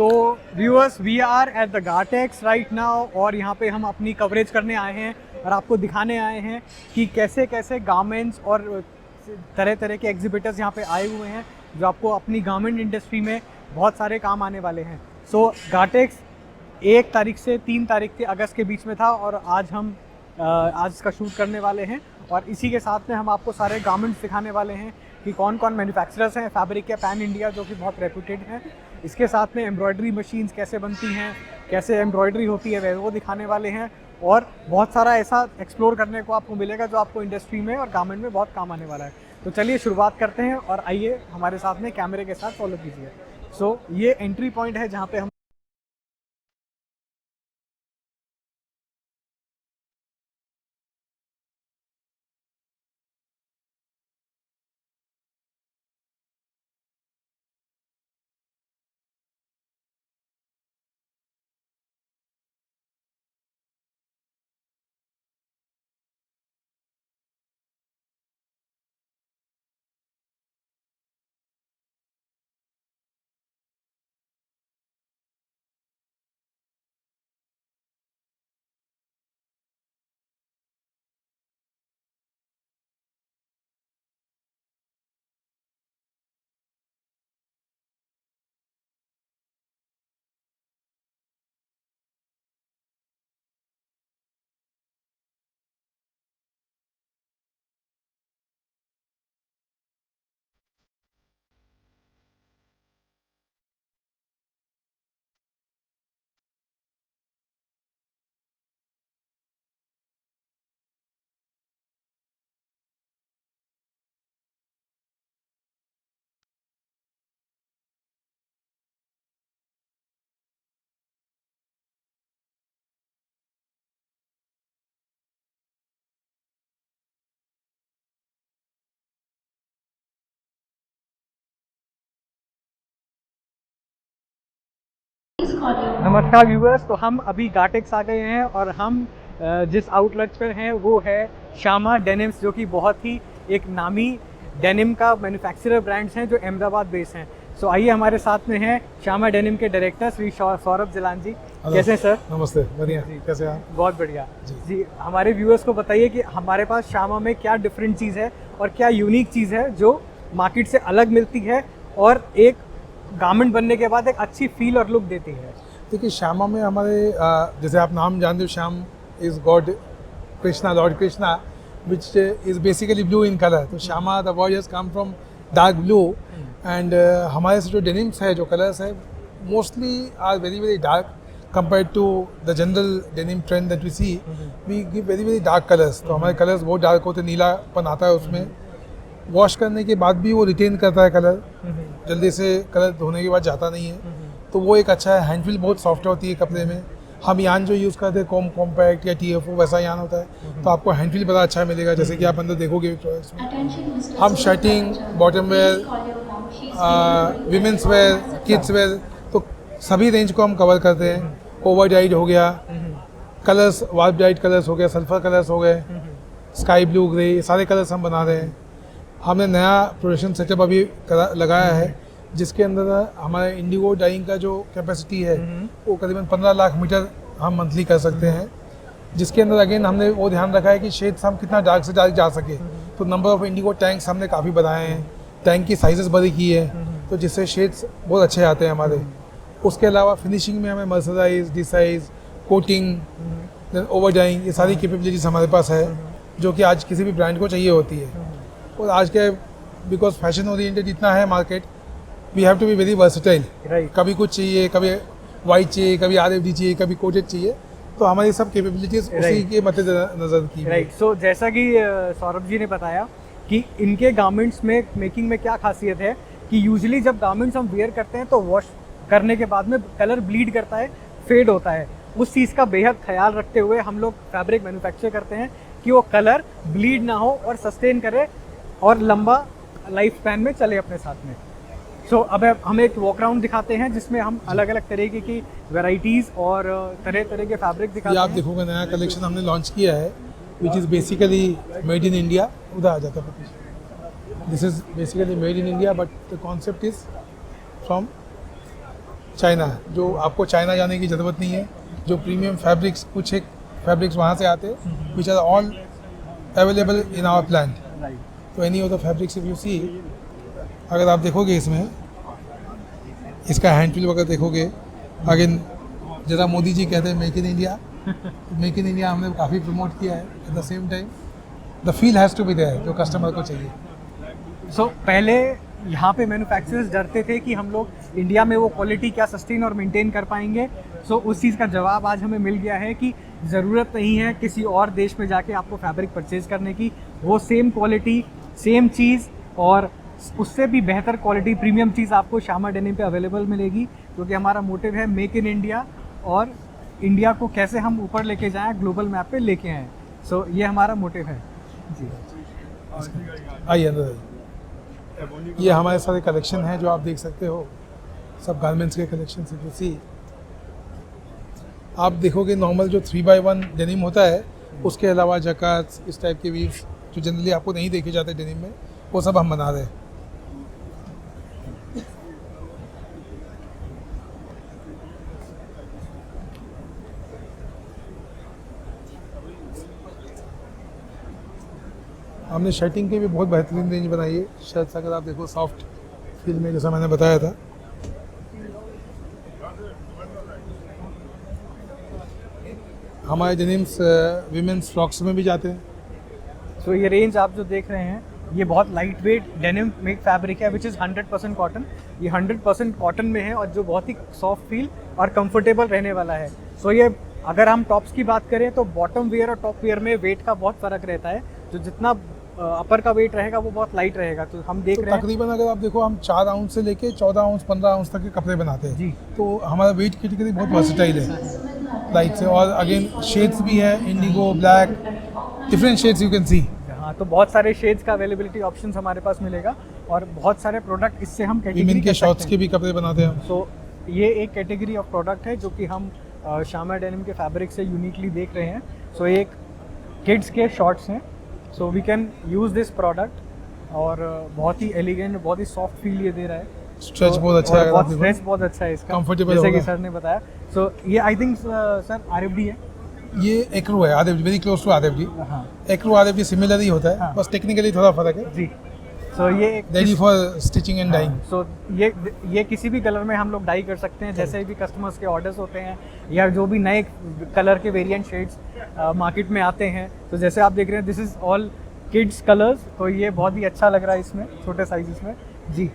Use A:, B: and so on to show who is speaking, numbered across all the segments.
A: तो viewers, we are at the Gartex right now और यहाँ पे हम अपनी कवरेज करने आए हैं और आपको दिखाने आए हैं कि कैसे कैसे गारमेंट्स और तरह तरह के एग्जिबिटर्स यहाँ पे आए हुए हैं जो आपको अपनी गारमेंट इंडस्ट्री में बहुत सारे काम आने वाले हैं। सो गार्टेक्स 1 तारीख से 3 तारीख के अगस्त के बीच में था और आज हम आज इसका शूट करने वाले हैं और इसी के साथ में हम आपको सारे गारमेंट्स दिखाने वाले हैं कि कौन कौन मैन्युफैक्चरर्स हैं फैब्रिक के पैन इंडिया जो कि बहुत रेपुटेड हैं। इसके साथ में एम्ब्रॉयडरी मशीन्स कैसे बनती हैं, कैसे एम्ब्रॉयडरी होती है वो दिखाने वाले हैं और बहुत सारा ऐसा एक्सप्लोर करने को आपको मिलेगा जो आपको इंडस्ट्री में और गारमेंट में बहुत काम आने वाला है। तो चलिए शुरुआत करते हैं और आइए हमारे साथ में कैमरे के साथ फॉलो कीजिए। सो ये एंट्री पॉइंट है जहाँ पे हम नमस्कार व्यूअर्स, तो हम अभी गार्टेक्स आ गए हैं और हम जिस आउटलेट पर हैं वो है श्यामा डेनिम्स, जो कि बहुत ही एक नामी डेनिम का मैन्युफैक्चरर ब्रांड्स हैं जो अहमदाबाद बेस्ड हैं। सो आइए हमारे साथ में हैं श्यामा डेनिम के डायरेक्टर श्री सौरभ जिलान जी। कैसे हैं सर?
B: नमस्ते, बढ़िया। कैसे आप?
A: बहुत बढ़िया जी। हमारे व्यूअर्स को बताइए कि हमारे पास श्यामा में क्या डिफरेंट चीज़ है और क्या यूनिक चीज़ है जो मार्केट से अलग मिलती है और एक गारमेंट बनने के बाद एक अच्छी फील और लुक देती है।
B: देखिए, श्यामा में हमारे जैसे आप नाम जानते हो, Shyam is god Krishna, lord Krishna, which is basically blue in colour. तो Shyama the word has come from dark blue and हमारे से जो डेनिम्स है, जो कलर्स है, mostly are very very dark compare to the general denim trend that we see. We give very very dark colours. तो हमारे colours बहुत dark होते हैं, नीलापन आता है उसमें। वॉश करने के बाद भी वो रिटेन करता है कलर, जल्दी से कलर धोने के बाद जाता नहीं है। तो वो एक अच्छा है। हैंड फील बहुत सॉफ्ट होती है कपड़े में। हम यान जो यूज़ करते हैं कॉम्पैक्ट या TFO वैसा यान होता है, तो आपको हैंड फील बड़ा अच्छा मिलेगा, जैसे कि आप अंदर देखोगे प्रोडक्ट्स में। हम shirting, bottom wear, women's wear, kids wear, तो सभी रेंज को हम कवर करते हैं। ओवर डाइड हो गया, कलर्स वार्प डाइड कलर्स हो गया, सल्फर कलर्स हो गए, स्काई ब्लू, ग्रे, ये सारे कलर्स हम बना रहे हैं। हमने नया प्रोडक्शन सेटअप अभी लगाया है जिसके अंदर हमारे इंडिगो डाइंग का जो कैपेसिटी है वो करीबन 15 लाख मीटर हम मंथली कर सकते हैं, जिसके अंदर अगेन हमने वो ध्यान रखा है कि शेड्स हम कितना डार्क से डार्क जा सके। तो नंबर ऑफ इंडिगो टैंक्स हमने काफ़ी बढ़ाए हैं, टैंक की साइजेस बड़ी की है, तो जिससे शेड्स बहुत अच्छे आते हैं हमारे। उसके अलावा फिनिशिंग में हमें मर्सराइज, डिसाइज, कोटिंग, ओवर डाइंग, ये सारी कैपेबिलिटीज़ हमारे पास है जो कि आज किसी भी ब्रांड को चाहिए होती है। और आज के बिकॉज फैशन ओरिएंटेड इतना है market, we have to be very versatile. कभी कुछ चाहिए, कभी वाइट चाहिए, कभी RFD चाहिए, कभी कोटेड चाहिए, तो हमारी सब कैपेबिलिटीज उसी के मद्देनजर की।
A: राइट। सो जैसा कि सौरभ जी ने बताया कि इनके गारमेंट्स में मेकिंग में क्या खासियत है कि यूजुअली जब गारमेंट्स हम वेयर करते हैं तो वॉश करने के बाद में कलर ब्लीड करता है, फेड होता है। उस चीज़ का बेहद ख्याल रखते हुए हम लोग फैब्रिक मैन्युफैक्चर करते हैं कि वो कलर ब्लीड ना हो और सस्टेन करे और लंबा लाइफ स्पैन में चले अपने साथ में। सो अब हम एक वॉक राउंड दिखाते हैं जिसमें हम अलग अलग तरीके की वैरायटीज़ और तरह तरह के फैब्रिक दिखाते हैं।
B: आप देखोगे नया कलेक्शन हमने लॉन्च किया है which is basically made in India. उधर आ जाता है। This is basically made in India but the concept is from China, जो आपको चाइना जाने की ज़रूरत नहीं है। जो प्रीमियम फैब्रिक्स, कुछ एक फैब्रिक्स वहाँ से आते हैं, which are all available in our plant. तो any of the fabrics if you see, अगर आप देखोगे इसमें इसका हैंड फील वगैरह देखोगे, अगेन जरा मोदी जी कहते हैं make in India, make in India हमने काफ़ी प्रमोट किया है। At the same time the feel has to be there जो कस्टमर को चाहिए।
A: सो पहले यहाँ पे मैन्युफैक्चरर्स डरते थे कि हम लोग इंडिया में वो क्वालिटी क्या सस्टेन और मेंटेन कर पाएंगे। सो उस चीज़ का जवाब आज हमें मिल गया है कि ज़रूरत नहीं है किसी और देश में जाके आपको फैब्रिक परचेज करने की। वो सेम क्वालिटी, सेम चीज़ और उससे भी बेहतर क्वालिटी, प्रीमियम चीज़ आपको श्यामा डेनिम पे अवेलेबल मिलेगी, क्योंकि हमारा मोटिव है मेक इन इंडिया और इंडिया को कैसे हम ऊपर लेके जाएं, ग्लोबल मैप पे लेके आएँ। सो ये हमारा मोटिव है जी।
B: आइए अंदर आइए। ये हमारे सारे कलेक्शन हैं जो आप देख सकते हो, सब गारमेंट्स के कलेक्शन से। जो सी आप देखोगे नॉर्मल जो 3x1 डेनिम होता है, उसके अलावा जकार्ड्स, इस टाइप के वीव्स जो जनरली आपको नहीं देखे जाते डेनिम में, वो सब हम बना रहे हैं। हमने शर्टिंग की भी बहुत बेहतरीन रेंज बनाई है। शर्ट्स अगर आप देखो सॉफ्ट फील में, जैसा मैंने बताया था। हमारे डेनिम्स विमेंस फ्रॉक्स में भी जाते हैं।
A: सो ये रेंज आप जो देख रहे हैं, ये बहुत light weight denim made fabric है विच इज़ 100% कॉटन। ये 100% कॉटन में है और जो बहुत ही सॉफ्ट फील और कंफर्टेबल रहने वाला है। सो ये अगर हम टॉप्स की बात करें तो बॉटम वेयर और टॉप वेयर में वेट का बहुत फ़र्क रहता है। जो जितना अपर का वेट रहेगा वो बहुत लाइट रहेगा। तो हम देख रहे हैं
B: तकरीबन अगर आप देखो, हम 4 आउंस से लेके 14 आउंस 15 आउंस तक के कपड़े बनाते हैं
A: जी।
B: तो हमारा वेट कैटेगरी बहुत वर्सेटाइल है लाइट से। और अगेन शेड्स भी है, Indigo, black, different shades you can see.
A: हाँ, तो बहुत सारे शेड्स का अवेलेबिलिटी ऑप्शंस हमारे पास मिलेगा और बहुत सारे प्रोडक्ट इससे हम
B: विमेन
A: कैटेगरी
B: के शॉर्ट्स के भी कपड़े बनाते हैं हम।
A: सो ये एक कैटेगरी ऑफ प्रोडक्ट है जो कि हम श्यामा डेनिम के फैब्रिक से यूनिकली देख रहे हैं। सो एक किड्स के शॉर्ट्स हैं, so we can use this product और बहुत ही एलिगेंट, बहुत ही सॉफ्ट फील ये दे रहा है।
B: स्ट्रेच बहुत अच्छा है,
A: बहुत स्ट्रेच बहुत अच्छा है इसका,
B: Comfortable
A: जैसे कि
B: होगा।
A: सर ने बताया। सो ये आई थिंक सर RFD है।
B: ये एक्रो है, RFD, very close to RFD.
A: हाँ
B: एक्रो आरएफडी सिमिलर ही होता है,
A: हाँ।
B: बस टेक्निकली थोड़ा फर्क है।
A: जी। सो ये एक
B: ready for stitching and dyeing.
A: So ये किसी भी कलर में हम लोग डाई कर सकते हैं, जैसे भी कस्टमर्स के ऑर्डर्स होते हैं या जो भी नए कलर के वेरिएंट शेड्स मार्केट में आते हैं। तो जैसे आप देख रहे हैं, this is all kids colours, तो ये बहुत ही अच्छा लग रहा है इसमें, छोटे साइजेस में जी।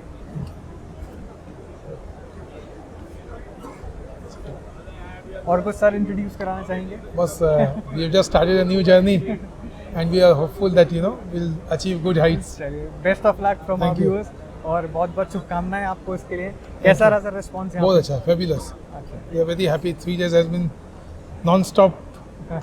A: और कुछ सर इंट्रोड्यूस कराना चाहेंगे?
B: बस we have just started a new journey and we are hopeful that will achieve good heights.
A: चलिए, best of luck from our
B: Thank you.
A: Viewers और बहुत बहुत शुभकामनाएं आपको इसके लिए। कैसा रहा सर रिस्पॉन्स?
B: बहुत अच्छा, फैबुलस।
A: अच्छा।
B: We are very happy. 3 days has been non stop.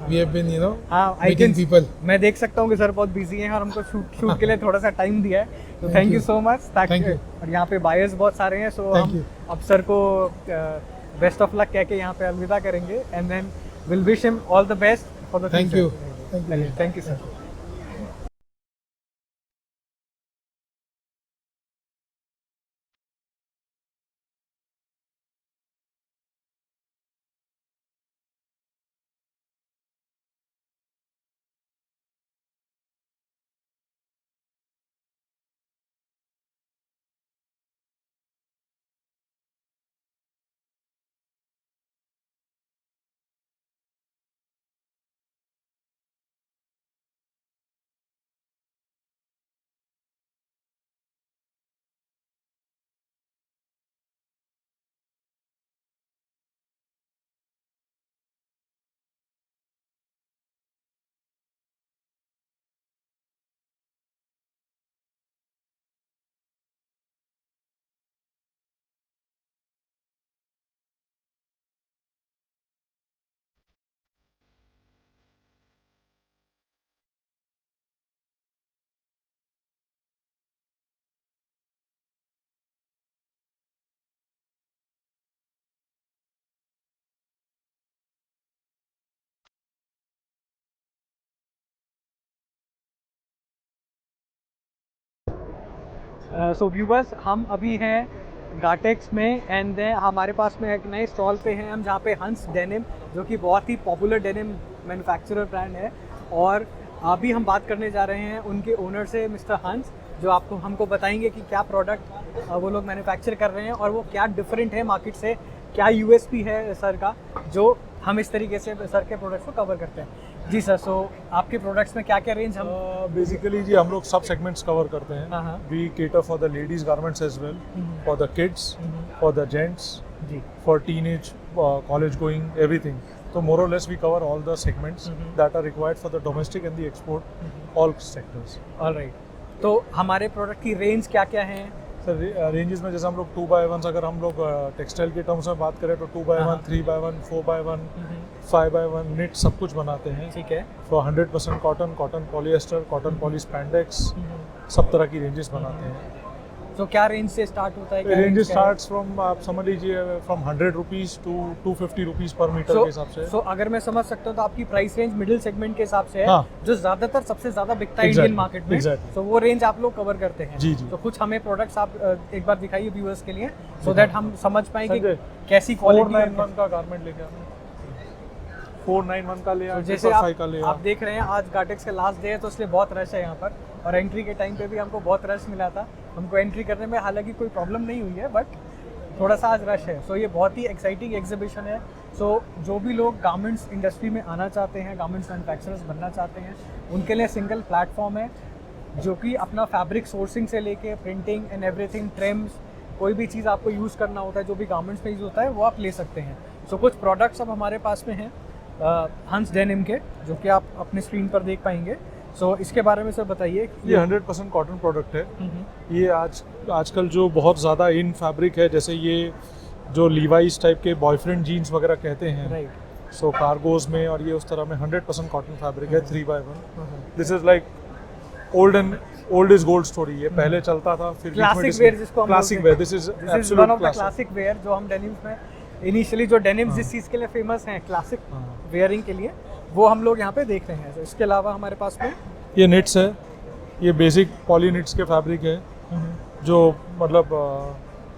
B: We have been
A: हाँ, आई
B: मीटिंग
A: कैन,
B: पीपल।
A: मैं देक सकता हूँ कि सर बहुत बिजी हैं और हमको शूट के लिए थोड़ा सा टाइम दिया है, तो
B: Thank
A: thank you
B: you.
A: So much.
B: Thank you.
A: और यहाँ पे बायर्स बहुत सारे हैं, सो
B: Thank
A: हम
B: you.
A: अब सर को बेस्ट ऑफ लक कह के यहाँ पे अलविदा करेंगे and then will wish him all the best for the
B: thank you, thank you.
A: Thank you sir. So viewers, हम अभी हैं गाटेक्स में एंड देन हमारे पास में एक नए स्टॉल पे हैं हम, जहाँ पे हंस डेनिम, जो कि बहुत ही पॉपुलर डेनिम मैन्युफैक्चरर ब्रांड है, और अभी हम बात करने जा रहे हैं उनके ओनर से, मिस्टर हंस, जो आपको हमको बताएंगे कि क्या प्रोडक्ट वो लोग मैन्युफैक्चर कर रहे हैं और वो क्या डिफरेंट है मार्केट से, क्या यूएसपी है सर का, जो हम इस तरीके से सर के प्रोडक्ट्स को कवर करते हैं। जी सर, सो आपके प्रोडक्ट्स में क्या क्या रेंज हम
C: बेसिकली जी हम लोग सब सेगमेंट्स कवर करते हैं। We cater for the ladies garments as well, for the kids, for the gents,
A: जी
C: for teenage, college going, everything. तो मोर और less we cover all the segments that are required for the domestic and the export, all sectors.
A: Alright, तो हमारे product की range क्या क्या है
C: sir? Ranges में जैसे हम लोग 2x1, अगर हम लोग टेक्सटाइल के टर्म्स में बात करें तो 2x1, 3x1, 4x1, 5x1 knit सब कुछ बनाते हैं।
A: ठीक है,
C: for 100% cotton, cotton polyester, cotton poly spandex, सब तरह की रेंजेस बनाते हैं।
A: तो क्या रेंज से स्टार्ट होता है?
C: रेंजेस स्टार्ट्स फ्रॉम, आप समझ लीजिए, फ्रॉम 100 रुपीज़ टू 250 रुपीज़ पर मीटर के हिसाब से।
A: सो अगर मैं समझ सकता हूँ तो आपकी प्राइस रेंज मिडिल सेगमेंट के हिसाब से है,
C: हाँ।
A: जो ज़्यादातर सबसे ज़्यादा बिकता है इंडियन मार्केट में। तो वो रेंज आप लोग कवर करते हैं।
C: जी जी।
A: तो कुछ हमें प्रोडक्ट्स आप एक बार दिखाइए व्यूअर्स के लिए, सो दैट हम समझ पाएंगे कैसी क्वालिटी।
C: 491 का गारमेंट लेके आना, 491 का ले आया,
A: जैसे आप देख रहे हैं आज गाटेक्स का लास्ट डे है, तो इसलिए बहुत रश है यहाँ पर, और एंट्री के टाइम पे भी हमको बहुत रश मिला था। हमको एंट्री करने में हालांकि कोई प्रॉब्लम नहीं हुई है, बट थोड़ा सा आज रश है। सो ये बहुत ही एक्साइटिंग एग्जीबिशन है। सो जो भी लोग गारमेंट्स इंडस्ट्री में आना चाहते हैं, गारमेंट्स मैन्युफैक्चरर्स बनना चाहते हैं, उनके लिए सिंगल प्लेटफॉर्म है, जो कि अपना फैब्रिक सोर्सिंग से लेके प्रिंटिंग एंड एवरीथिंग, ट्रिम्स, कोई भी चीज़ आपको यूज़ करना होता है जो भी गारमेंट्स में यूज़ होता है, वो आप ले सकते हैं। सो कुछ प्रोडक्ट्स अब हमारे पास में हैं हंस डेनिम के, जो कि आप अपने स्क्रीन पर देख पाएंगे। सो इसके बारे में सर बताइए।
C: ये 100% कॉटन प्रोडक्ट है। ये आजकल जो बहुत ज़्यादा इन फैब्रिक है, जैसे ये जो लीवाइस टाइप के बॉयफ्रेंड जीन्स वगैरह कहते हैं,
A: राइट।
C: सो कार्गोज में और ये उस तरह में 100% कॉटन फैब्रिक है, 3x1। This is like old is gold story. ये पहले चलता था, फिर
A: क्लासिक वेयर जिसको हम
C: classic wear, this is
A: one of the classic wear, जो हम डेनिम्स में इनिशियली जो डेनिम्स जिस चीज़ के लिए फेमस हैं क्लासिक वेयरिंग के लिए, वो हम लोग यहाँ पे देख रहे हैं। तो इसके अलावा हमारे पास में
C: ये निट्स है, ये बेसिक पॉली निट्स के फैब्रिक है, जो मतलब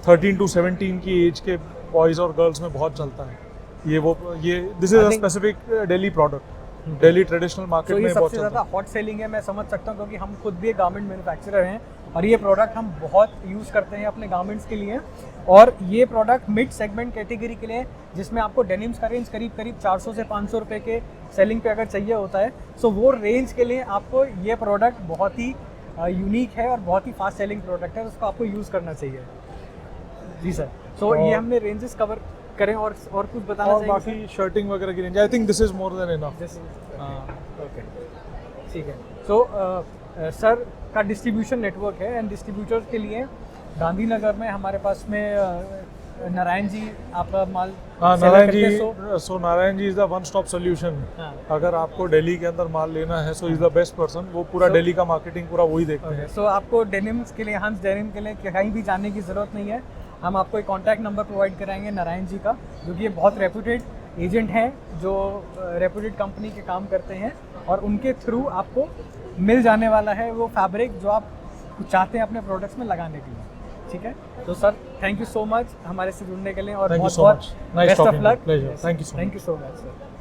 C: 13 to 17 की एज के बॉयज़ और गर्ल्स में बहुत चलता है। ये this is a specific Delhi product, Delhi traditional market में बहुत
A: सबसे ज़्यादा हॉट सेलिंग है, मैं समझ सकता हूँ, क्योंकि हम खुद भी एक गारमेंट मैन्युफैक्चरर हैं और ये प्रोडक्ट हम बहुत यूज़ करते हैं अपने गारमेंट्स के लिए। और ये प्रोडक्ट मिड सेगमेंट कैटेगरी के लिए, जिसमें आपको डेनिम्स का रेंज करीब 400 से 500 रुपये के सेलिंग पे अगर चाहिए होता है, सो वो रेंज के लिए आपको ये प्रोडक्ट बहुत ही यूनिक है और बहुत ही फास्ट सेलिंग प्रोडक्ट है, उसको आपको यूज़ करना चाहिए। जी सर, सो ये हमने रेंजेस कवर करें और कुछ बताना चाहिए?
C: बाकी शर्टिंग वगैरह की range, I think this is more than enough.
A: Okay, ठीक है। सो सर का डिस्ट्रीब्यूशन नेटवर्क है, एंड डिस्ट्रीब्यूटर्स के लिए गांधीनगर में हमारे पास में नारायण जी आपका माल
C: Narayan ji, so Narayan ji is the one stop solution. अगर आपको दिल्ली के अंदर माल लेना है, so is the best person. वो पूरा दिल्ली का मार्केटिंग पूरा वही देखते हैं।
A: सो आपको डेनिम्स के लिए, हंस डेनिम के लिए कहीं भी जाने की ज़रूरत नहीं है। हम आपको एक कॉन्टैक्ट नंबर प्रोवाइड कराएंगे नारायण जी का, जो कि ये बहुत रेप्यूटेड एजेंट हैं, जो रेप्यूटेड कंपनी के काम करते हैं, और उनके थ्रू आपको मिल जाने वाला है वो फैब्रिक जो आप चाहते हैं अपने प्रोडक्ट्स में लगाने के लिए। ठीक है, तो sir thank you so much हमारे से जुड़ने के लिए, और बहुत बहुत best of luck.
C: Thank you
A: so much sir.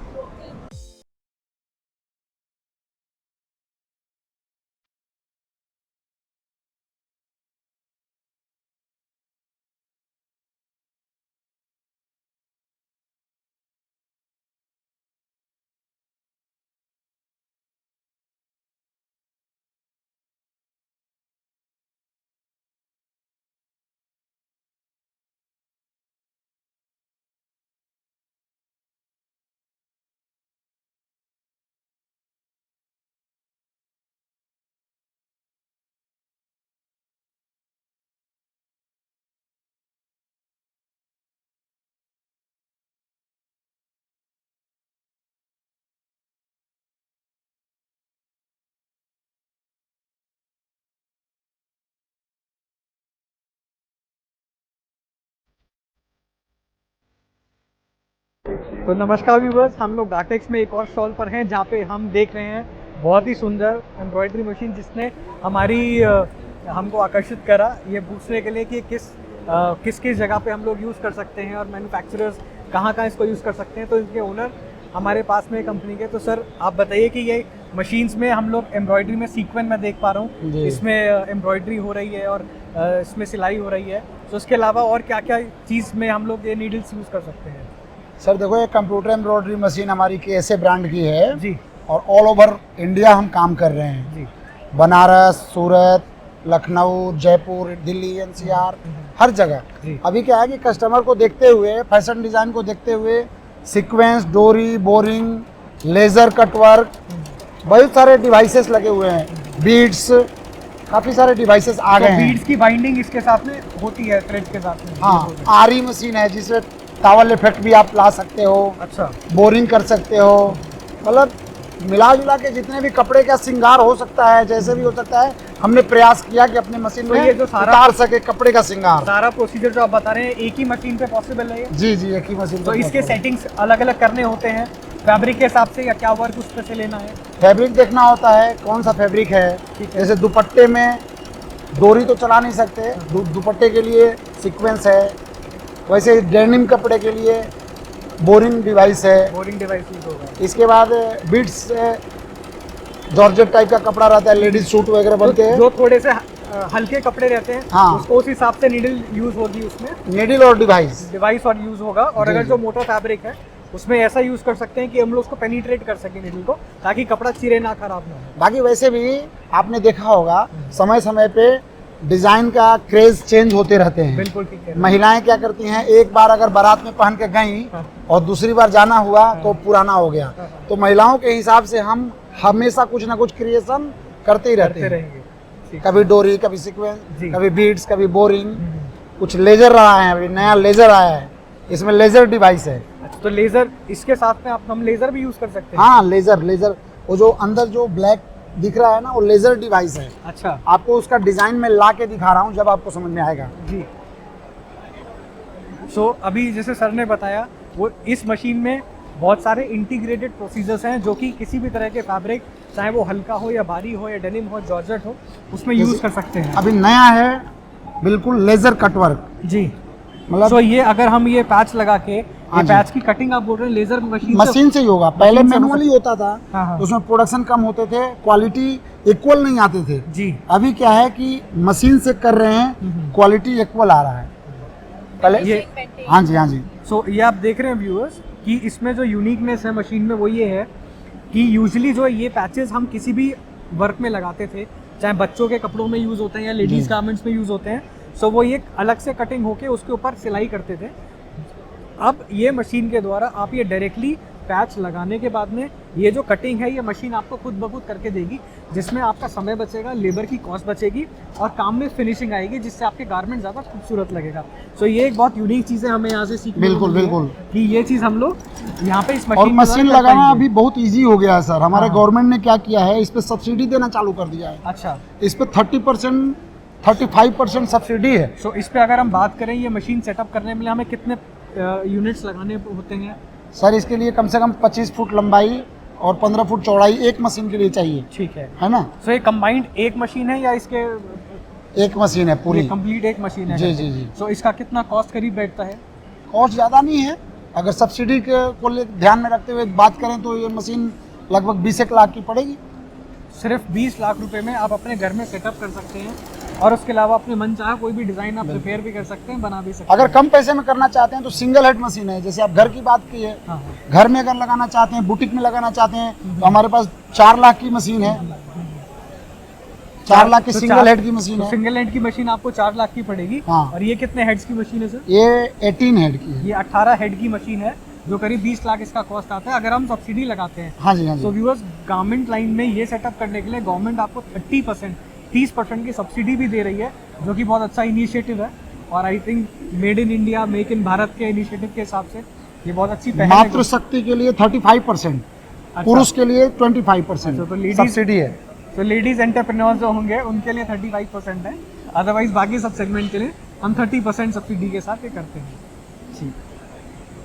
A: तो नमस्कार व्यूअर्स, हम लोग गाटेक्स में एक और स्टॉल पर हैं, जहाँ पे हम देख रहे हैं बहुत ही सुंदर एम्ब्रॉयडरी मशीन, जिसने हमको आकर्षित करा ये पूछने के लिए कि किस किस किस जगह पे हम लोग यूज़ कर सकते हैं और मैन्युफैक्चरर्स कहाँ कहाँ इसको यूज़ कर सकते हैं। तो इसके ओनर हमारे पास में कंपनी के। तो सर आप बताइए कि ये मशीन्स में हम लोग एम्ब्रॉयडरी में सीक्वेंस में देख पा रहा हूँ,
B: जी।
A: इसमें एम्ब्रॉयडरी हो रही है और इसमें सिलाई हो रही है। तो उसके अलावा और क्या क्या चीज़ में हम लोग ये नीडल्स यूज़ कर सकते हैं?
D: सर देखो, ये कंप्यूटर एम्ब्रॉयडरी मशीन हमारी KSA ब्रांड की है
A: जी
D: और ऑल ओवर इंडिया हम काम कर रहे हैं।
A: जी
D: बनारस, सूरत, लखनऊ, जयपुर, दिल्ली, NCR, हर जगह।
A: जी।
D: अभी क्या है कि कस्टमर को देखते हुए, फैशन डिज़ाइन को देखते हुए सीक्वेंस, डोरी, बोरिंग, लेज़र कटवर्क, बहुत सारे डिवाइसेस लगे हुए हैं, बीड्स, काफ़ी सारे डिवाइसेस आ गए
A: तो
D: हैं।
A: बीड्स की बाइंडिंग इसके साथ में होती है थ्रेड के साथ में?
D: हाँ, आरी मशीन है जिसमें टावल इफेक्ट भी आप ला सकते हो,
A: अच्छा।
D: बोरिंग कर सकते हो, मतलब मिला जुला के जितने भी कपड़े का श्रृंगार हो सकता है, जैसे भी हो सकता है, हमने प्रयास किया कि अपनी मशीन
A: तो
D: में
A: ये जो सारा-
D: उतार सके कपड़े का श्रृंगार।
A: सारा प्रोसीजर जो आप बता रहे हैं एक ही मशीन पे पॉसिबल है ये?
D: जी जी, एक ही मशीन।
A: तो इसके सेटिंग्स अलग अलग करने होते हैं फैब्रिक के हिसाब से, या क्या वर्क उस पे से लेना है?
D: फैब्रिक देखना होता है कौन सा फैब्रिक है।
A: ठीक है।
D: जैसे दुपट्टे में डोरी तो चला नहीं सकते, दुपट्टे के लिए सीक्वेंस है, वैसे डेनिम कपड़े के लिए बोरिंग डिवाइस है।
A: बोरिंग डिवाइस यूज होगा।
D: इसके बाद बीड्स, जॉर्जेट टाइप का कपड़ा रहता है, लेडीज सूट वगैरह बनते हैं,
A: जो थोड़े से हल्के कपड़े रहते हैं,
D: हाँ।
A: उसको उस हिसाब से नीडल यूज होगी उसमें,
D: नीडल और डिवाइस।
A: डिवाइस और यूज होगा। और
D: जी,
A: अगर
D: जी।
A: जो मोटा फैब्रिक है उसमें ऐसा यूज कर सकते हैं कि हम लोग उसको पेनिट्रेट कर सकें नीडल को, ताकि कपड़ा चिरे ना, खराब ना हो।
D: बाकी वैसे भी आपने देखा होगा समय समय पे डिजाइन का क्रेज चेंज होते रहते हैं।
A: बिल्कुल ठीक है।
D: महिलाएं क्या करती हैं, एक बार अगर बारात में पहन के गई
A: हाँ।
D: और दूसरी बार जाना हुआ तो पुराना हो गया।
A: हाँ।
D: तो महिलाओं के हिसाब से हम हमेशा कुछ ना कुछ क्रिएशन करते ही रहते
A: करते
D: हैं।
A: रहेंगे। ठीक है।
D: कभी डोरी, कभी सीक्वेंस,
A: जी।
D: कभी बीड्स, कभी बोरिंग, कुछ लेजर रहा है, अभी नया लेजर आया है, इसमें लेजर डिवाइस है।
A: अच्छा, तो लेजर इसके साथ में हम लेजर भी यूज कर सकते हैं?
D: हाँ, लेजर वो जो अंदर जो ब्लैक दिख रहा है ना, वो लेजर डिवाइस है।
A: अच्छा
D: आपको उसका डिजाइन में ला के दिखा रहा हूँ, जब आपको समझ में आएगा।
A: जी। सो अभी जैसे सर ने बताया, वो इस मशीन में बहुत सारे इंटीग्रेटेड प्रोसीजर्स हैं जो कि किसी भी तरह के फैब्रिक, चाहे वो हल्का हो या भारी हो या डेनिम हो, जॉर्जेट हो, उसमें यूज कर सकते हैं।
D: अभी नया है बिल्कुल लेजर कटवर्क,
A: जी।
D: मतलब
A: सो ये अगर हम ये पैच लगा के, ये
D: हाँ जी।
A: पैच की कटिंग आप बोल रहे हैं लेजर
D: मशीन से ही होगा। पहले
A: मशीन से हो
D: मैनुअली होता था,
A: हाँ, हाँ।
D: उसमें प्रोडक्शन कम होते थे, क्वालिटी इक्वल नहीं आते थे।
A: जी।
D: अभी क्या है कि मशीन से कर रहे हैं, क्वालिटी इक्वल आ रहा है। पहले
A: ये
D: हाँ जी, हाँ जी।
A: सो ये आप देख रहे हैं व्यूअर्स कि इसमें जो यूनिकनेस है मशीन में वो ये है कि यूजुअली जो ये पैचेस हम किसी भी वर्क में लगाते थे, चाहे बच्चों के कपड़ों में यूज़ होते हैं या लेडीज़
D: जी।
A: गारमेंट्स में यूज़ होते हैं, सो वो ये अलग से कटिंग होके उसके ऊपर सिलाई करते थे। अब ये मशीन के द्वारा आप ये डायरेक्टली पैच लगाने के बाद में ये जो कटिंग है ये मशीन आपको खुद ब खुद करके देगी, जिसमें आपका समय बचेगा, लेबर की कॉस्ट बचेगी और काम में फिनिशिंग आएगी, जिससे आपके गारमेंट ज़्यादा खूबसूरत लगेगा। सो ये एक बहुत यूनिक चीज़ है, हमें यहाँ से सीखने को
D: बिल्कुल,
A: मिली है
D: बिल्कुल।
A: कि ये चीज़ हम लोग यहाँ पे इस
D: और
A: मशीन
D: मशीन लगाना अभी बहुत इजी हो गया है सर। हमारे
A: हाँ।
D: गवर्नमेंट ने क्या किया है, इस पे सब्सिडी देना चालू कर दिया है।
A: अच्छा।
D: इस पे 30%, 35% सब्सिडी है।
A: सो इस पे अगर हम बात करें, ये मशीन सेटअप करने में हमें कितने यूनिट्स लगाने होते हैं?
D: सर इसके लिए कम से कम 25 फुट लंबाई और 15 फुट चौड़ाई एक मशीन के लिए चाहिए,
A: ठीक है
D: ना।
A: सो ये कंबाइंड एक मशीन है या इसके
D: एक मशीन है पूरी।
A: कंप्लीट एक मशीन है?
D: जी, जी, जी।
A: सो इसका कितना कॉस्ट करीब बैठता है?
D: कॉस्ट ज़्यादा नहीं है। अगर सब्सिडी को ध्यान में रखते हुए बात करें तो ये मशीन लगभग 20 लाख की पड़ेगी।
A: सिर्फ 20 लाख रुपए में आप अपने घर में सेटअप कर सकते हैं और उसके अलावा अपने मन चाहे कोई भी डिज़ाइन आप प्रिपेयर भी कर सकते हैं, बना भी सकते
D: अगर कम पैसे में करना चाहते हैं तो सिंगल हेड मशीन है। जैसे आप घर की बात की है,
A: हैं। हाँ हाँ।
D: घर में अगर लगाना चाहते हैं, बुटीक में लगाना चाहते हैं, तो हमारे पास 4 लाख की मशीन है। 4 लाख की
A: तो
D: सिंगल हेड की मशीन
A: तो
D: है।
A: सिंगल हेड की मशीन आपको 4 लाख की पड़ेगी।
D: हाँ।
A: और ये कितने हेड्स की मशीन है सर?
D: ये 18 हेड की है।
A: ये 18 हेड की मशीन है, जो करीब 20 लाख इसका कॉस्ट आता है अगर हम सब्सिडी लगाते हैं।
D: हाँ जी, हाँ
A: तो
D: जी।
A: व्यूअर्स, गारमेंट लाइन में ये सेटअप करने के लिए गवर्नमेंट आपको 30% की सब्सिडी भी दे रही है, जो कि बहुत अच्छा इनिशिएटिव है। और I think made in India, make इन भारत के इनिशिएटिव के हिसाब से ये बहुत अच्छी पहल है।
D: मातृशक्ति के लिए 35%, पुरुष के लिए 25%
A: अच्छा, तो ladies-
D: सब्सिडी है।
A: तो लेडीज एंटरप्रेन्योर्स जो होंगे उनके लिए 35% है, अदरवाइज बाकी सब सेगमेंट के लिए हम 30% सब्सिडी के साथ ये करते हैं। ठीक।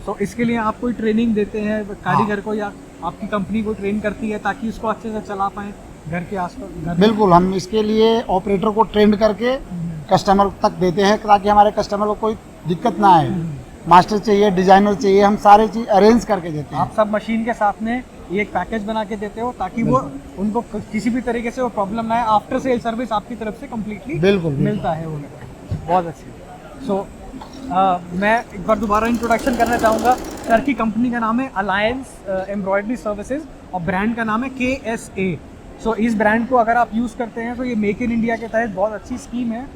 A: तो इसके लिए आप कोई ट्रेनिंग देते हैं कारीगर को, या आपकी कंपनी को ट्रेन करती है ताकि उसको अच्छे से चला पाएं घर के आसपास? घर में?
D: बिल्कुल, हम इसके लिए ऑपरेटर को ट्रेंड करके कस्टमर तक देते हैं ताकि हमारे कस्टमर को कोई दिक्कत ना आए। मास्टर चाहिए, डिजाइनर चाहिए, हम सारे चीज़ अरेंज करके देते हैं।
A: आप सब मशीन के साथ में ये एक पैकेज बना के देते हो ताकि वो उनको किसी भी तरीके से वो प्रॉब्लम ना आए। आफ्टर सेल सर्विस आपकी तरफ से कम्प्लीटली
D: बिल्कुल
A: मिलता है उन्हें। बहुत अच्छी। सो मैं एक बार दोबारा इंट्रोडक्शन करना चाहूँगा। सर की कंपनी का नाम है अलायंस एम्ब्रॉयडरी सर्विसेज और ब्रांड का नाम है KSA। सो इस ब्रांड को अगर आप यूज़ करते हैं तो ये मेक इन इंडिया के तहत बहुत अच्छी स्कीम है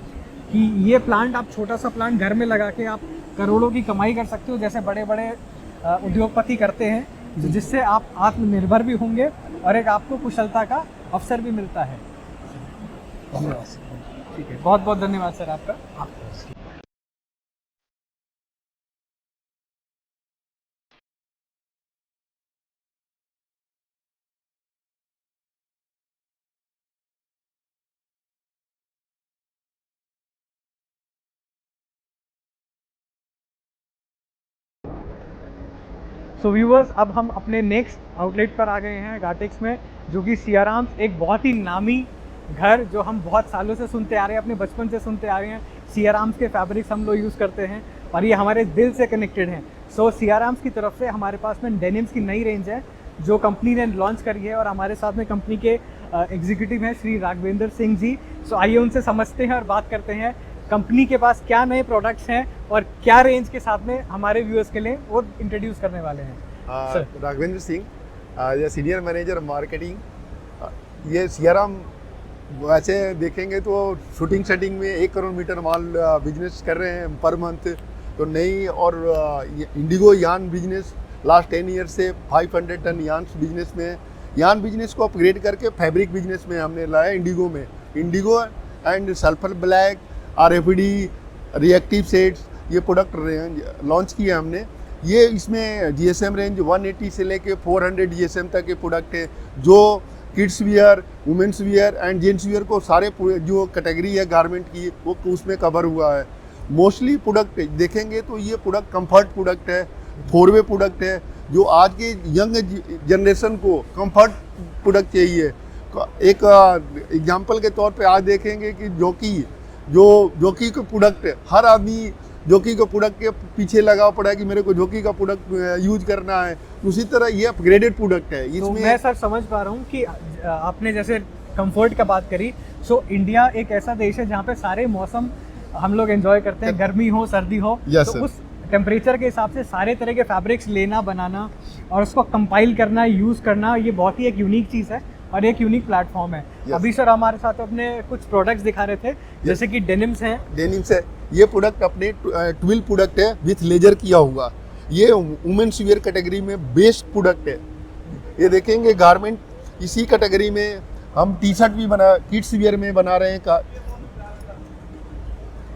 A: कि ये प्लांट, आप छोटा सा प्लांट घर में लगा के आप करोड़ों की कमाई कर सकते हो जैसे बड़े बड़े उद्योगपति करते हैं, जिससे आप आत्मनिर्भर भी होंगे और एक आपको कुशलता का अवसर भी मिलता है। ठीक है, बहुत बहुत धन्यवाद सर आपका। सो व्यूवर्स, अब हम अपने नेक्स्ट आउटलेट पर आ गए हैं गाटेक्स में, जो कि सियाराम्स, एक बहुत ही नामी घर जो हम बहुत सालों से सुनते आ रहे हैं, अपने बचपन से सुनते आ रहे हैं। सियाराम्स के फैब्रिक्स हम लोग यूज़ करते हैं और ये हमारे दिल से कनेक्टेड हैं। सो सियाराम्स की तरफ से हमारे पास में डेनिम्स की नई रेंज है जो कंपनी ने लॉन्च करी है और हमारे साथ में कंपनी के एग्जीक्यूटिव हैं श्री राघवेंद्र सिंह जी। सो आइए उनसे समझते हैं और बात करते हैं कंपनी के पास क्या नए प्रोडक्ट्स हैं और क्या रेंज के साथ में हमारे व्यूअर्स के लिए वो इंट्रोड्यूस करने वाले हैं।
E: राघवेंद्र सिंह, ये सीनियर मैनेजर मार्केटिंग। ये सियाराम वैसे देखेंगे तो शूटिंग सेटिंग में 1 करोड़ मीटर माल बिजनेस कर रहे हैं पर मंथ। तो नई और इंडिगो यान बिजनेस लास्ट 10 ईयर से 500 टन यान बिजनेस में, यान बिजनेस को अपग्रेड करके फैब्रिक बिजनेस में हमने लाया इंडिगो में। Indigo and sulphur black, RFID, reactive sets, ये प्रोडक्ट रेंज लॉन्च किया हमने। ये इसमें GSM रेंज 180 से लेके 400 GSM तक के प्रोडक्ट है जो kids wear, women's wear and gents wear को सारे जो कैटेगरी है गारमेंट की वो उसमें कवर हुआ है। मोस्टली प्रोडक्ट देखेंगे तो ये प्रोडक्ट कंफर्ट प्रोडक्ट है, 4-वे प्रोडक्ट है जो आज के यंग जनरेशन को कंफर्ट प्रोडक्ट चाहिए। एक एग्जांपल के तौर पे आज देखेंगे कि जॉकी का प्रोडक्ट है, हर आदमी जॉकी का प्रोडक्ट के पीछे लगा पड़ा है कि मेरे को जॉकी का प्रोडक्ट यूज करना है। उसी तरह ये अपग्रेडेड प्रोडक्ट है।
A: तो मैं सर समझ पा रहा हूँ कि आपने जैसे कंफर्ट का बात करी। सो इंडिया एक ऐसा देश है जहाँ पे सारे मौसम हम लोग एंजॉय करते हैं, गर्मी हो सर्दी हो। तो उस टेम्परेचर के हिसाब से सारे तरह के फैब्रिक्स लेना, बनाना और उसको कंपाइल करना, यूज़ करना, ये बहुत ही एक यूनिक चीज़ है और एक यूनिक प्लेटफॉर्म है। अभी सर हमारे साथ अपने कुछ प्रोडक्ट्स दिखा रहे थे जैसे कि डेनिम्स हैं।
E: डेनिम्स है, ये प्रोडक्ट अपने 12 प्रोडक्ट है विथ लेजर किया हुआ। ये वुमेन्स वियर कैटेगरी में बेस्ट प्रोडक्ट है। ये देखेंगे गारमेंट, इसी कैटेगरी में हम टी-शर्ट भी बना, किड्स वियर में बना रहे हैं।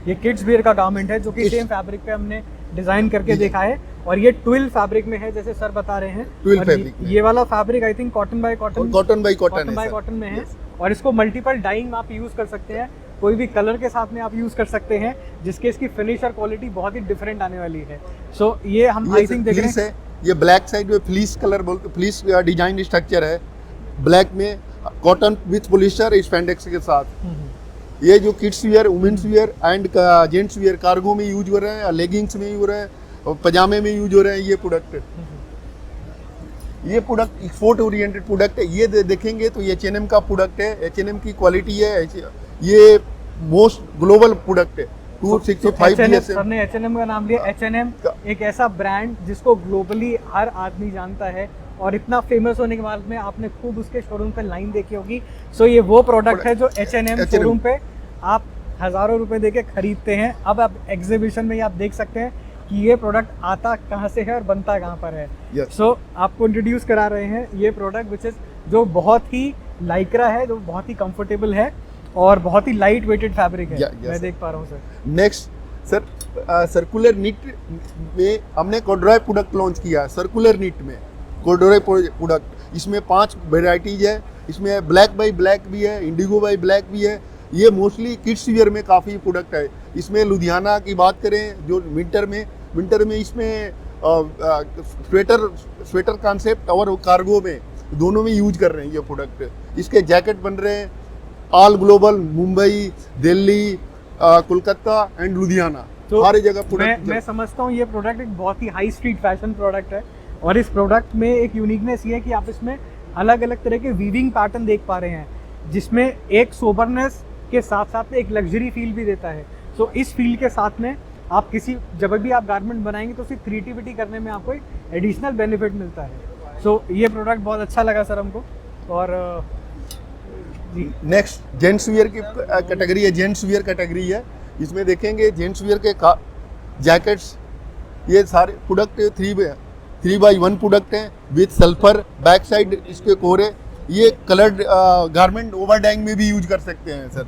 A: ये किड्स वियर का गारमेंट है जो कि सेम फैब्रिक पे हमने डिजाइन करके देखा है और ये ट्विल फैब्रिक में है जैसे सर बता रहे हैं।
E: ट्विल फैब्रिक में
A: ये वाला fabric I think cotton bye cotton में है और इसको मल्टीपल डाइंग आप यूज कर सकते हैं, कोई भी कलर के साथ में आप यूज कर सकते हैं जिसके इसकी फिनिश और क्वालिटी बहुत ही डिफरेंट आने वाली है। सो ये हम आई थिंक देख रहे हैं।
E: ये ब्लैक साइड में फ्लीस कलर बोलते, फ्लीस डिजाइन स्ट्रक्चर है ब्लैक में, कॉटन विथ पॉलिस्टर स्पैंडेक्स के साथ। ये जो kids wear, women's wear and gents wear cargo में यूज हो रहे हैं, लेगिंग्स में यूज हो रहे हैं और पजामे में यूज हो रहे हैं। ये प्रोडक्ट एक्सपोर्ट ओरिएंटेड प्रोडक्ट है। ये देखेंगे तो ये H&M का प्रोडक्ट है, H&M की क्वालिटी है, ये मोस्ट ग्लोबल प्रोडक्ट है। 265
A: सर ने H&M का नाम लिया। H&M एक ऐसा ब्रांड जिसको ग्लोबली हर आदमी जानता है और इतना फेमस होने के बाद में आपने खूब उसके शोरूम पे लाइन देखी होगी। सो ये वो प्रोडक्ट है जो H&M शोरूम पे आप हज़ारों रुपए देके खरीदते हैं। अब आप एग्जीबिशन में आप देख सकते हैं कि ये प्रोडक्ट आता कहाँ से है और बनता कहाँ पर है। सो आपको इंट्रोड्यूस करा रहे हैं ये प्रोडक्ट विच इज़ जो बहुत ही लाइक्रा है, जो बहुत ही कंफर्टेबल है और बहुत ही लाइट वेटेड फैब्रिक है। मैं देख पा रहा हूँ sir.
E: Next sir, circular knit में हमने कॉर्डुरॉय प्रोडक्ट लॉन्च किया है। सर्कुलर निट में कॉर्डुरॉय प्रोडक्ट, इसमें 5 वेराइटीज है। इसमें ब्लैक बाई ब्लैक भी है, इंडिगो बाई ब्लैक भी है। ये मोस्टली किड्स वियर में काफ़ी प्रोडक्ट है। इसमें लुधियाना की बात करें जो विंटर में इसमें स्वेटर कॉन्सेप्ट और कार्गो में दोनों में यूज कर रहे हैं ये प्रोडक्ट। इसके जैकेट बन रहे हैं all global, Mumbai, Delhi, Kolkata and Ludhiana,
A: तो
E: सारी जगह
A: मैं
E: प्रोडक्ट।
A: समझता हूँ ये प्रोडक्ट एक बहुत ही हाई स्ट्रीट फैशन प्रोडक्ट है, और इस प्रोडक्ट में एक यूनिकनेस ये है कि आप इसमें अलग अलग तरह के वीविंग पैटर्न देख पा रहे हैं, जिसमें एक सोबरनेस के साथ साथ में एक लग्जरी फील भी देता है। सो इस फील के साथ में आप जब भी आप गारमेंट बनाएंगे तो उसकी क्रिएटिविटी करने में आपको एक एडिशनल बेनिफिट मिलता है। सो ये प्रोडक्ट बहुत अच्छा लगा सर हमको। और जी
E: नेक्स्ट जेंट्स वियर की कैटेगरी है, जेंट्स वियर कैटेगरी है। इसमें देखेंगे जेंट्स वियर के जैकेट्स, ये सारे प्रोडक्ट 3x1 प्रोडक्ट हैं विथ सल्फर, बैक साइड इसके कोरे। ये कलर्ड गारमेंट ओवर डाइंग में भी यूज कर सकते हैं सर।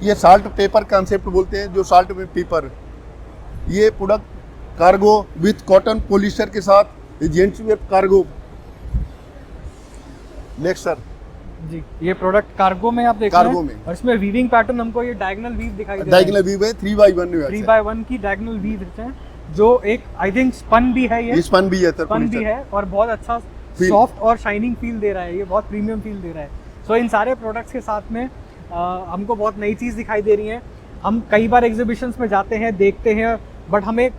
E: ये साल्ट पेपर कॉन्सेप्ट बोलते हैं, जो साल्ट में पेपर। ये product cargo with cotton polyester के साथ, ये gents wear cargo. Next sir,
A: जी ये प्रोडक्ट कार्गो में आप देख रहे
E: कार्गो
A: हैं,
E: में।
A: और इसमें वीविंग पैटर्न हमको ये डायगोनल वीव दिखाई दे रहा है।
E: डायगोनल वीव है, 3x1 में
A: 3x1 की डायगोनल वीव है, जो एक आई थिंक स्पन भी है, ये
E: स्पन भी है सर,
A: स्पन भी है, और बहुत अच्छा सॉफ्ट और शाइनिंग फील दे रहा है, ये बहुत प्रीमियम फील दे रहा है। सो इन सारे प्रोडक्ट्स के साथ में हमको बहुत नई चीज़ दिखाई दे रही है। हम कई बार एग्जीबिशंस में जाते हैं, देखते हैं, बट हमें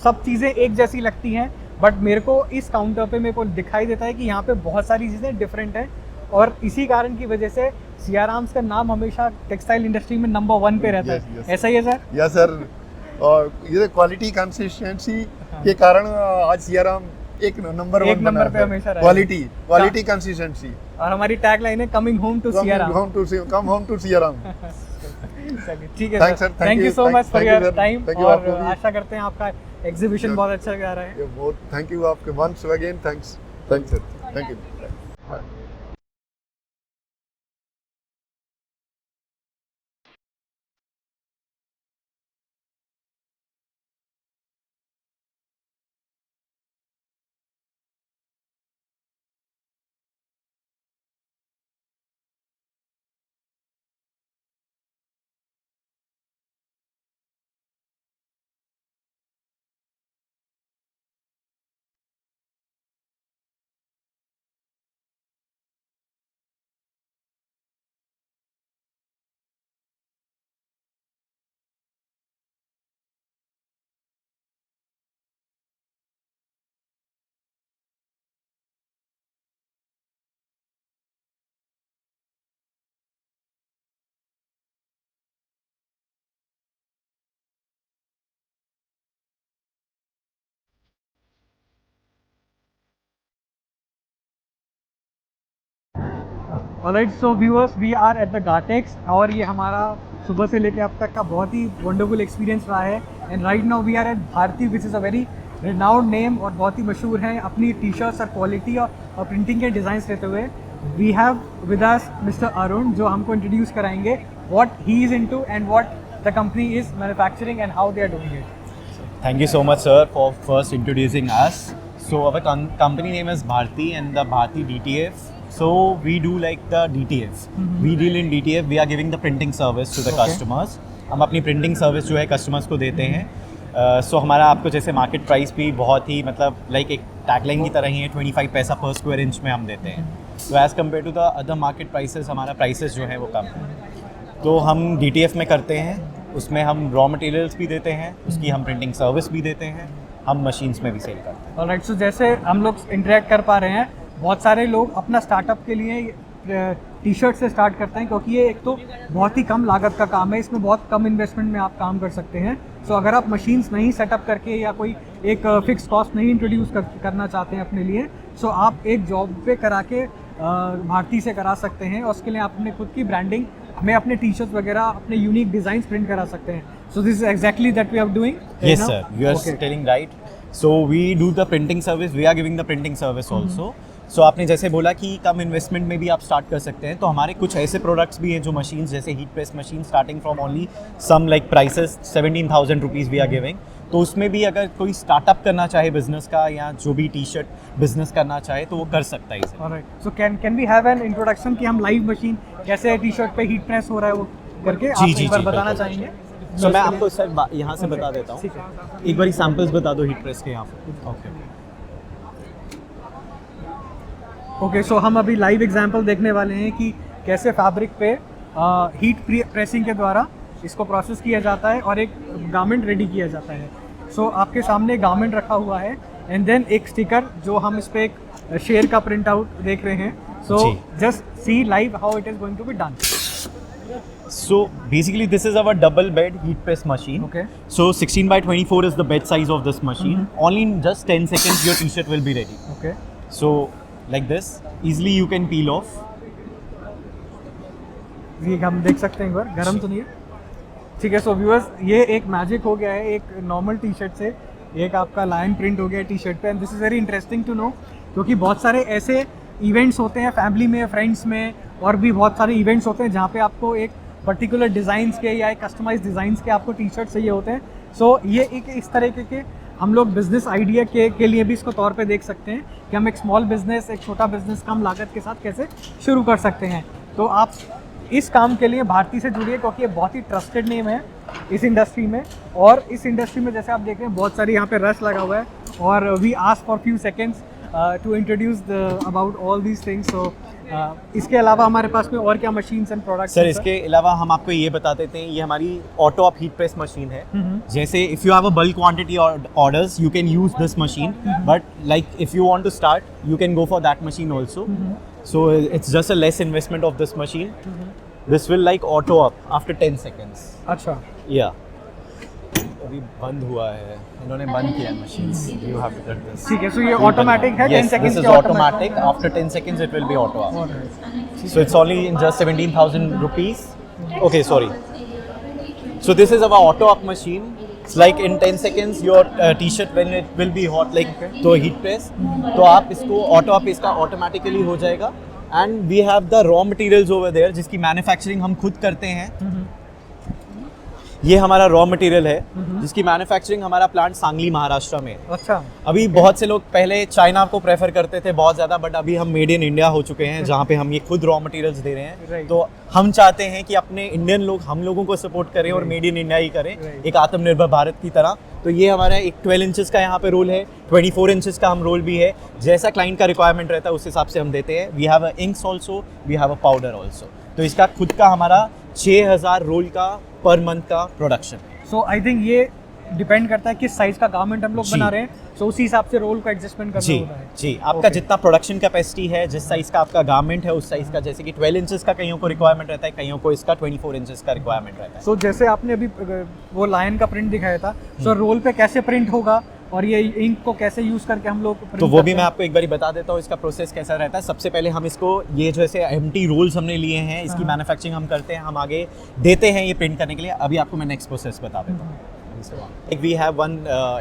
A: सब चीज़ें एक जैसी लगती हैं, बट मेरे को इस काउंटर पे मेरे को दिखाई देता है कि यहाँ पे बहुत सारी चीज़ें डिफरेंट हैं, और इसी कारण की वजह से सियाराम्स का नाम हमेशा टेक्सटाइल इंडस्ट्री में नंबर 1 पे रहता है।
E: yes.
A: ऐसा ही है सर?
E: या सर, और ये क्वालिटी कंसिस्टेंसी के कारण आज सियाराम एक नंबर
A: पे हमेशा रहा है।
E: Quality consistency.
A: और हमारी टैग लाइन है coming home to Siyaram.
E: Come home to Siyaram.
A: ठीक है
E: Thanks,
A: सर,
E: sir. Thank
A: thank you
E: you.
A: So much for
E: Thank you,
A: your
E: sir.
A: Time,
E: Thank you
A: और
E: आपको भी।
A: आशा करते हैं आपका एग्जीबिशन बहुत अच्छा जा रहा है।
E: ये बहुत थैंक यू आपके once again, thanks sir, thank you.
A: Alright, so viewers, we are at the Gartex, और ये हमारा सुबह से लेकर अब तक का बहुत ही वंडरफुल एक्सपीरियंस रहा है। And right now we are at Bharti, which is a very renowned name, और बहुत ही मशहूर हैं अपनी टी शर्ट्स और क्वालिटी और प्रिंटिंग के डिज़ाइंस रहते हुए। We have with us mister Arun, जो हमको इंट्रोड्यूस कराएंगे what he is into and what the company is manufacturing and how they are doing it.
F: Thank you so much, sir, for first introducing us. So our company name is Bharti and the Bharti DTF. So we do like the DTF. We deal in DTF. We are giving the printing service to the customers. हम अपनी printing service जो है customers को देते हैं। So हमारा आपको जैसे market price भी बहुत ही मतलब like एक tagline की तरह ही है, 25 पैसा per square inch में हम देते हैं। So as compared to the other market prices, हमारा prices जो है वो कम है। तो हम DTF में करते हैं, उसमें हम रॉ मटेरियल्स भी देते हैं, उसकी हम प्रिंटिंग सर्विस भी देते हैं, हम मशीन्स में भी सेल करते हैं।
A: ऑलराइट, सो जैसे हम लोग इंटरेक्ट कर पा रहे हैं, बहुत सारे लोग अपना स्टार्टअप के लिए टी शर्ट से स्टार्ट करते हैं, क्योंकि ये एक तो बहुत ही कम लागत का काम है, इसमें बहुत कम इन्वेस्टमेंट में आप काम कर सकते हैं। सो अगर आप मशीन्स नहीं सेटअप करके या कोई एक फिक्स कॉस्ट नहीं इंट्रोड्यूस करना चाहते हैं अपने लिए, सो आप एक जॉब पे करा के भारती से करा सकते हैं, और उसके लिए आप अपने खुद की ब्रांडिंग में अपने टी शर्ट वगैरह अपने यूनिक डिजाइन प्रिंट करा सकते हैं। So this is exactly that we are doing.
F: Yes, sir. You are telling right. So we do the printing service. We are giving the printing service also. So आपने जैसे बोला कि कम investment में भी आप स्टार्ट कर सकते हैं, तो हमारे कुछ ऐसे प्रोडक्ट्स भी हैं जो मशीन्स जैसे heat press machine starting from only some like prices 17,000 rupees we are giving. तो उसमें भी अगर कोई स्टार्टअप करना चाहे बिजनेस का, या जो भी टी शर्ट बिजनेस करना चाहे, तो वो कर सकता है इसे।
A: Alright, so can we have an introduction कि हम लाइव मशीन कैसे टी शर्ट पे हीट प्रेस हो रहा है वो करके आप एक बार बताना चाहेंगे?
F: सो मैं आपको सर यहाँ से बता देता हूँ, एक बार सैम्पल्स बता दो हीट प्रेस के यहाँ पर।
A: ओके, सो हम अभी लाइव एग्जांपल देखने वाले हैं कि कैसे फैब्रिक पे हीट प्रेसिंग के द्वारा इसको प्रोसेस किया जाता है और एक गारमेंट रेडी किया जाता है। सो आपके सामने गारमेंट रखा हुआ है एंड देन एक स्टिकर जो हम इस पे एक शेर का प्रिंट आउट देख रहे हैं। सो
F: जी।
A: Just see live how it is going to be done.
F: So basically this is our double bed heat press machine.
A: Okay.
F: So 16 by 24 is the bed size of this machine. Only in just 10 seconds your t-shirt will be ready.
A: Okay
F: So like this, easily you can peel off.
A: ये हम देख सकते हैं एक बार, गर्म तो नहीं है? ठीक है। सो व्यूअर्स, ये एक मैजिक हो गया है, एक नॉर्मल टी शर्ट से एक आपका लायन प्रिंट हो गया है टी शर्ट पे। And this is very interesting to know, क्योंकि बहुत सारे ऐसे इवेंट्स होते हैं फैमिली में, फ्रेंड्स में, और भी बहुत सारे इवेंट्स होते हैं जहाँ पे आपको एक पर्टिकुलर डिज़ाइंस के या एक कस्टमाइज डिज़ाइंस के आपको टी शर्ट चाहिए होते हैं। सो ये एक इस तरीके के हम लोग बिजनेस आइडिया के लिए भी इसको तौर पे देख सकते हैं कि हम एक स्मॉल बिजनेस, एक छोटा बिजनेस कम लागत के साथ कैसे शुरू कर सकते हैं। तो आप इस काम के लिए भारती से जुड़िए, क्योंकि ये बहुत ही ट्रस्टेड नेम है इस इंडस्ट्री में। और इस इंडस्ट्री में जैसे आप देख रहे हैं बहुत सारी यहाँ पे रश लगा हुआ है, और we ask for few seconds to introduce about all these things. So इसके अलावा हमारे पास में और क्या मशीन्स एंड प्रोडक्ट्स?
F: सर इसके अलावा हम आपको ये बता देते हैं, ये हमारी auto up heat press machine है। जैसे if you have a bulk quantity orders you can use this machine, but like if you want to start you can go for that machine also. So it's just a less investment of this machine. This will like auto up after 10 seconds.
A: अच्छा,
F: या अभी बंद हुआ है, इन्होंने बंद किया है machines. You have to do this.
A: ठीक है। सो ये ऑटोमेटिक है, 10
F: Yes,
A: seconds
F: this is automatic. After 10 seconds, it will be auto up. So it's only in just 17,000 rupees. Okay, sorry. So this is our auto up machine. It's like in 10 seconds your t-shirt when it will be hot, like तो heat press. तो आप इसको auto up इसका automatically हो जाएगा. And we have the raw materials over there जिसकी manufacturing हम खुद करते हैं. ये हमारा रॉ मटेरियल है जिसकी मैन्युफैक्चरिंग हमारा प्लांट सांगली महाराष्ट्र में है।
A: अच्छा,
F: अभी बहुत से लोग पहले चाइना को प्रेफर करते थे बहुत ज़्यादा, बट अभी हम मेड इन इंडिया हो चुके हैं जहाँ पे हम ये खुद रॉ मटेरियल्स दे रहे हैं।
A: Right.
F: तो हम चाहते हैं कि अपने इंडियन लोग हम लोगों को सपोर्ट करें और मेड इन इंडिया ही करें, एक आत्मनिर्भर भारत की तरह। तो ये हमारा एक 12 इंचेस का यहाँ पे रोल है, 24 इंचेस का हम रोल भी है। जैसा क्लाइंट का रिक्वायरमेंट रहता है उस हिसाब से हम देते हैं। We have a inks also, we have a powder also. तो इसका खुद का हमारा 6000 रोल का पर मंथ का प्रोडक्शन है।
A: सो आई थिंक ये डिपेंड करता है किस साइज का गारमेंट हम लोग
F: जी।
A: बना रहे हैं, सो उसी हिसाब से रोल को एडजस्टमेंट करना
F: जी
A: होता है।
F: जी, आपका
A: Okay.
F: जितना प्रोडक्शन कैपेसिटी है, जिस साइज का आपका गारमेंट है उस साइज का, जैसे कि 12 इंचेस का कईयों को रिक्वायरमेंट रहता है, कईयों को इसका 24 इंचेस का रिक्वायरमेंट रहता है।
A: सो जैसे आपने अभी वो लायन का प्रिंट दिखाया था, सो रोल पे कैसे प्रिंट होगा और ये इंक को कैसे यूज करके हम लोग print
F: तो वो
A: करते
F: भी मैं
A: हैं?
F: आपको एक बार बता देता हूँ इसका प्रोसेस कैसा रहता है। सबसे पहले हम इसको ये जो ऐसे एम्प्टी रोल्स हमने लिए हैं, इसकी मैन्युफैक्चरिंग हम करते हैं, हम आगे देते हैं ये प्रिंट करने के लिए। अभी आपको मैं नेक्स्ट प्रोसेस बता देता हूँ। We have one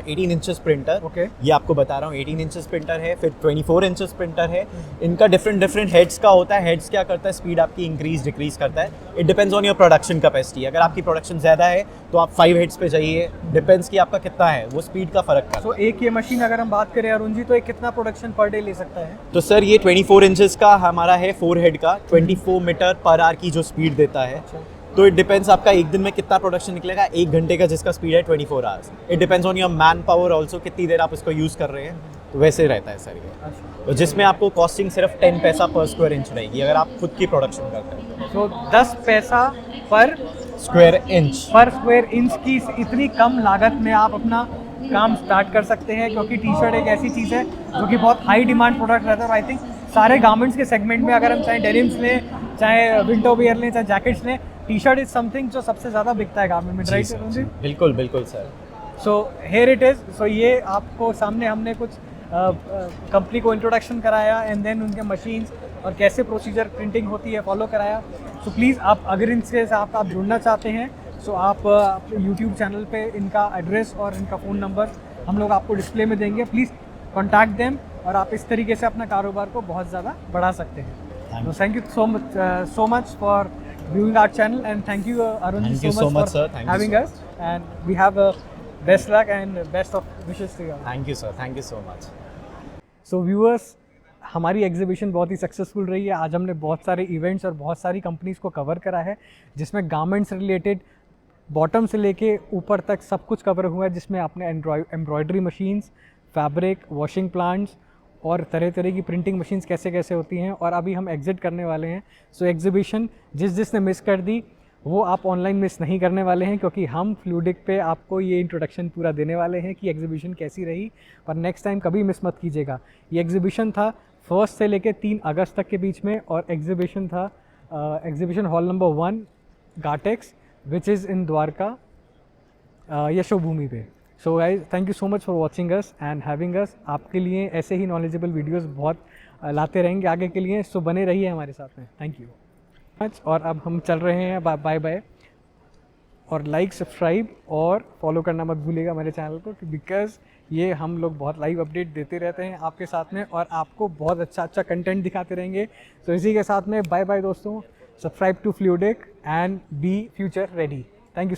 F: 18 inches printer.
A: Okay.
F: ये आपको बता रहा हूँ 18 इंचेस प्रिंटर है, फिर 24 इंचेस प्रिंटर है। इनका डिफरेंट हेड्स का होता है। हेड्स क्या करता है, स्पीड आपकी इंक्रीज डिक्रीज करता है। It depends on your production capacity. अगर आपकी प्रोडक्शन ज़्यादा है तो आप 5 हेड्स पे जाइए, डिपेंड्स कि आपका कितना है, वो स्पीड का फर्क करता है।
A: सो एक ये मशीन अगर हम बात करें अरुण जी, तो ये कितना प्रोडक्शन पर डे ले सकता है?
F: तो सर ये 24 इंचेस का हमारा है, 4 हेड का 24 मीटर पर आवर की जो स्पीड देता है। तो इट डिपेंड्स आपका एक दिन में कितना प्रोडक्शन निकलेगा। 1 घंटे का जिसका स्पीड है 24 hours. It depends on your man power also, कितनी देर आप इसको यूज़ कर रहे हैं, तो वैसे रहता है सर ये। तो जिसमें आपको कॉस्टिंग सिर्फ 10 पैसा पर स्क्वायर इंच रहेगी अगर आप खुद की प्रोडक्शन करते हैं।
A: सो 10 पैसा पर
F: स्क्वायर इंच
A: स्क्वायर इंच की इतनी कम लागत में आप अपना काम स्टार्ट कर सकते हैं, क्योंकि टी शर्ट एक ऐसी चीज़ है जो कि बहुत हाई डिमांड प्रोडक्ट रहता है। और आई थिंक सारे गारमेंट्स के सेगमेंट में अगर हम चाहे डेनिम्स लें, चाहे विंटर वियर लें, चाहे जैकेट्स लें, टी शर्ट इज समथिंग जो सबसे ज़्यादा बिकता है गारमेंट में, राइट अरुण जी?
F: बिल्कुल बिल्कुल sir.
A: So here it is. So ये आपको सामने हमने कुछ कंपनी को इंट्रोडक्शन कराया, एंड देन उनके मशीन्स और कैसे प्रोसीजर प्रिंटिंग होती है फॉलो कराया। सो प्लीज़ आप अगर इनके साथ आप जुड़ना चाहते हैं, सो आप यूट्यूब चैनल पे इनका एड्रेस और इनका फ़ोन नंबर हम लोग आपको डिस्प्ले में देंगे। प्लीज़ कॉन्टैक्ट देम और आप इस तरीके से अपना कारोबार को बहुत ज़्यादा बढ़ा सकते हैं। So thank you so much for viewing our channel, and thank you Arun
F: Thank
A: so
F: you so much,
A: for
F: sir. Thank you
A: having
F: so
A: us, and we have best luck and best of wishes to you.
F: Thank you sir, thank you so much.
A: So viewers, हमारी exhibition बहुत ही successful रही है। आज हमने बहुत सारे events और बहुत सारी कंपनीज को कवर करा है, जिसमें गारमेंट्स रिलेटेड बॉटम से लेके ऊपर तक सब कुछ कवर हुआ है, जिसमें आपने embroidery machines, fabric, washing plants और तरह तरह की प्रिंटिंग मशीन्स कैसे कैसे होती हैं, और अभी हम एग्ज़िट करने वाले हैं। सो एग्जीबिशन जिसने मिस कर दी वो आप ऑनलाइन मिस नहीं करने वाले हैं, क्योंकि हम फ्लूडिक पे आपको ये इंट्रोडक्शन पूरा देने वाले हैं कि एग्जीबिशन कैसी रही, और नेक्स्ट टाइम कभी मिस मत कीजिएगा। ये एग्जीबिशन था 1 से लेकर 3 अगस्त तक के बीच में, और एग्जीबिशन था exhibition hall number 1 Gartex which is in Dwarka Yashobhoomi पे। So guys thank you so much for watching us and having us. आपके लिए ऐसे ही नॉलेजेबल वीडियोस बहुत लाते रहेंगे आगे के लिए, सो बने रहिए हमारे साथ में। Thank you much. और अब हम चल रहे हैं, बाय बाय। और लाइक, सब्सक्राइब और फॉलो करना मत भूलिएगा हमारे चैनल को, बिकॉज़ ये हम लोग बहुत लाइव अपडेट देते रहते हैं आपके साथ में, और आपको बहुत अच्छा कंटेंट दिखाते रहेंगे। तो इसी के साथ में बाय बाय दोस्तों। Subscribe to Fluidic and be future ready.